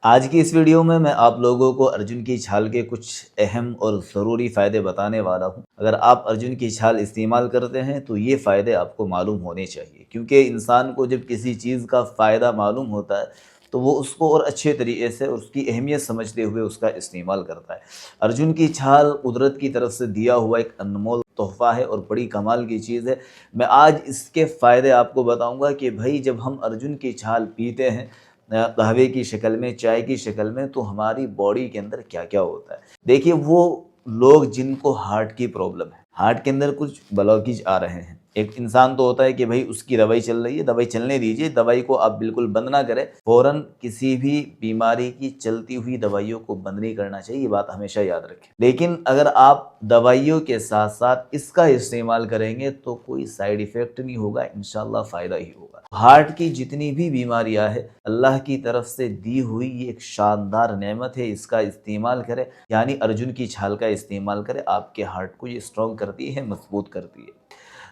आज की इस वीडियो में मैं आप लोगों को अर्जुन की छाल के कुछ अहम और ज़रूरी फ़ायदे बताने वाला हूं। अगर आप अर्जुन की छाल इस्तेमाल करते हैं तो ये फ़ायदे आपको मालूम होने चाहिए, क्योंकि इंसान को जब किसी चीज़ का फ़ायदा मालूम होता है तो वो उसको और अच्छे तरीके से और उसकी अहमियत समझते हुए उसका इस्तेमाल करता है। अर्जुन की छाल कुदरत की तरफ से दिया हुआ एक अनमोल तोहफ़ा है और बड़ी कमाल की चीज़ है। मैं आज इसके फ़ायदे आपको बताऊँगा कि भाई जब हम अर्जुन की छाल पीते हैं कहवे की शक्ल में, चाय की शक्ल में, तो हमारी बॉडी के अंदर क्या-क्या होता है। देखिए वो लोग जिनको हार्ट की प्रॉब्लम है, हार्ट के अंदर कुछ ब्लॉकेज आ रहे हैं। एक इंसान तो होता है कि भाई उसकी दवाई चल रही है, दवाई चलने दीजिए, दवाई को आप बिल्कुल बंद ना करें। फ़ौरन किसी भी बीमारी की चलती हुई दवाइयों को बंद नहीं करना चाहिए, ये बात हमेशा याद रखें। लेकिन अगर आप दवाइयों के साथ-साथ इसका इस्तेमाल करेंगे तो कोई साइड इफ़ेक्ट नहीं होगा, इंशाअल्लाह फ़ायदा ही होगा। हार्ट की जितनी भी बीमारियां हैं, अल्लाह की तरफ से दी हुई ये एक शानदार नेमत है, इसका इस्तेमाल करें। यानी अर्जुन की छाल का इस्तेमाल करें, आपके हार्ट को ये स्ट्रॉन्ग करती है, मजबूत करती है।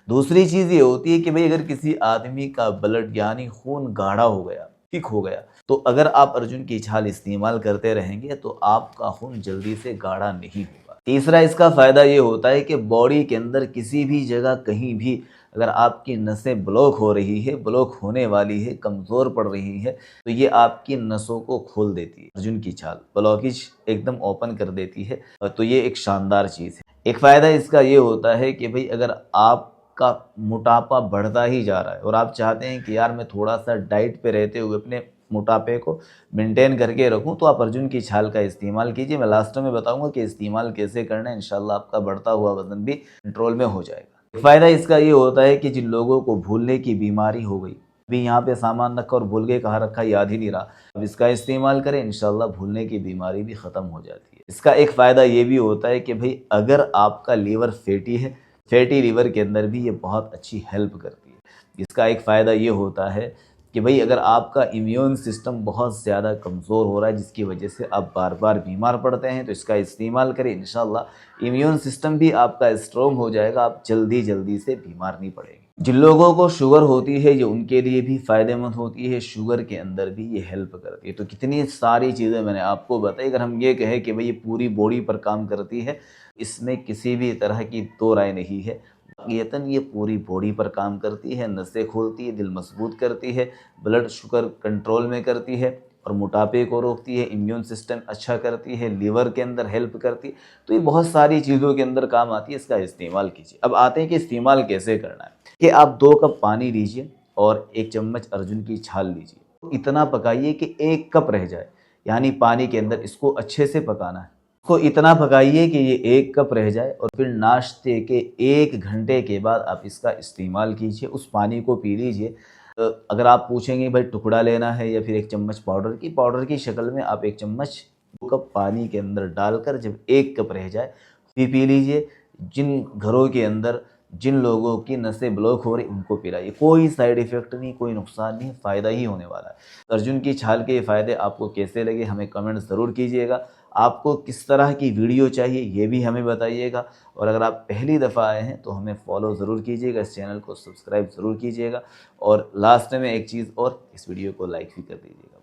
दूसरी चीज़ ये होती है कि भाई अगर किसी आदमी का ब्लड यानी खून गाढ़ा हो गया, थिक हो गया, तो अगर आप अर्जुन की छाल इस्तेमाल करते रहेंगे तो आपका खून जल्दी से गाढ़ा नहीं होगा। तीसरा इसका फ़ायदा ये होता है कि बॉडी के अंदर किसी भी जगह कहीं भी अगर आपकी नसें ब्लॉक हो रही है, ब्लॉक होने वाली है, कमज़ोर पड़ रही है, तो ये आपकी नसों को खोल देती है। अर्जुन की छाल ब्लॉकेज एकदम ओपन कर देती है। तो ये एक शानदार चीज़ है। एक फ़ायदा इसका ये होता है कि भाई अगर आपका मोटापा बढ़ता ही जा रहा है और आप चाहते हैं कि यार मैं थोड़ा-सा डाइट पे रहते हुए अपने मोटापे को मेंटेन करके रखूँ, तो आप अर्जुन की छाल का इस्तेमाल कीजिए। मैं लास्ट में बताऊँगा कि इस्तेमाल कैसे करना है, इंशाअल्लाह आपका बढ़ता हुआ वज़न भी कंट्रोल में हो जाएगा। फ़ायदा इसका ये होता है कि जिन लोगों को भूलने की बीमारी हो गई, अभी यहाँ पे सामान रखा और भूल गए, कहाँ रखा याद ही नहीं रहा, अब इसका इस्तेमाल करें, इंशाअल्लाह भूलने की बीमारी भी ख़त्म हो जाती है। इसका एक फ़ायदा ये भी होता है कि भाई अगर आपका लीवर फैटी है, फैटी लीवर के अंदर भी ये बहुत अच्छी हेल्प करती है। इसका एक फ़ायदा ये होता है कि भाई अगर आपका इम्यून सिस्टम बहुत ज़्यादा कमज़ोर हो रहा है, जिसकी वजह से आप बार-बार बीमार पड़ते हैं, तो इसका इस्तेमाल करें, इंशाअल्लाह इम्यून सिस्टम भी आपका स्ट्रॉन्ग हो जाएगा, आप जल्दी-जल्दी से बीमार नहीं पड़ेंगे। जिन लोगों को शुगर होती है, ये उनके लिए भी फ़ायदेमंद होती है, शुगर के अंदर भी ये हेल्प करती है। तो कितनी सारी चीज़ें मैंने आपको बताई। अगर हम ये कहें कि भाई ये पूरी बॉडी पर काम करती है, इसमें किसी भी तरह की दो राय नहीं है। वाक़ईतन ये पूरी बॉडी पर काम करती है, नसें खोलती है, दिल मजबूत करती है, ब्लड शुगर कंट्रोल में करती है और मोटापे को रोकती है, इम्यून सिस्टम अच्छा करती है, लीवर के अंदर हेल्प करती है। तो ये बहुत सारी चीज़ों के अंदर काम आती है, इसका इस्तेमाल कीजिए। अब आते हैं कि इस्तेमाल कैसे करना है। कि आप 2 कप पानी लीजिए और 1 चम्मच अर्जुन की छाल लीजिए। तो इतना पकाइए कि 1 कप रह जाए, यानी पानी के अंदर इसको अच्छे से पकाना है। इसको इतना पकाइए कि ये 1 कप रह जाए और फिर नाश्ते के 1 घंटे के बाद आप इसका इस्तेमाल कीजिए, उस पानी को पी लीजिए। अगर आप पूछेंगे भाई टुकड़ा लेना है या फिर 1 चम्मच पाउडर की शक्ल में आप 1 चम्मच 2 कप पानी के अंदर डालकर जब 1 कप रह जाए, फिर पी लीजिए। जिन घरों के अंदर जिन लोगों की नसें ब्लॉक हो रही उनको पिलाइए, कोई साइड इफ़ेक्ट नहीं, कोई नुकसान नहीं, फ़ायदा ही होने वाला है। अर्जुन की छाल के ये फ़ायदे आपको कैसे लगे हमें कमेंट ज़रूर कीजिएगा। आपको किस तरह की वीडियो चाहिए ये भी हमें बताइएगा और अगर आप पहली दफ़ा आए हैं तो हमें फ़ॉलो ज़रूर कीजिएगा, इस चैनल को सब्सक्राइब ज़रूर कीजिएगा और लास्ट में एक चीज़ और, इस वीडियो को लाइक भी कर दीजिएगा।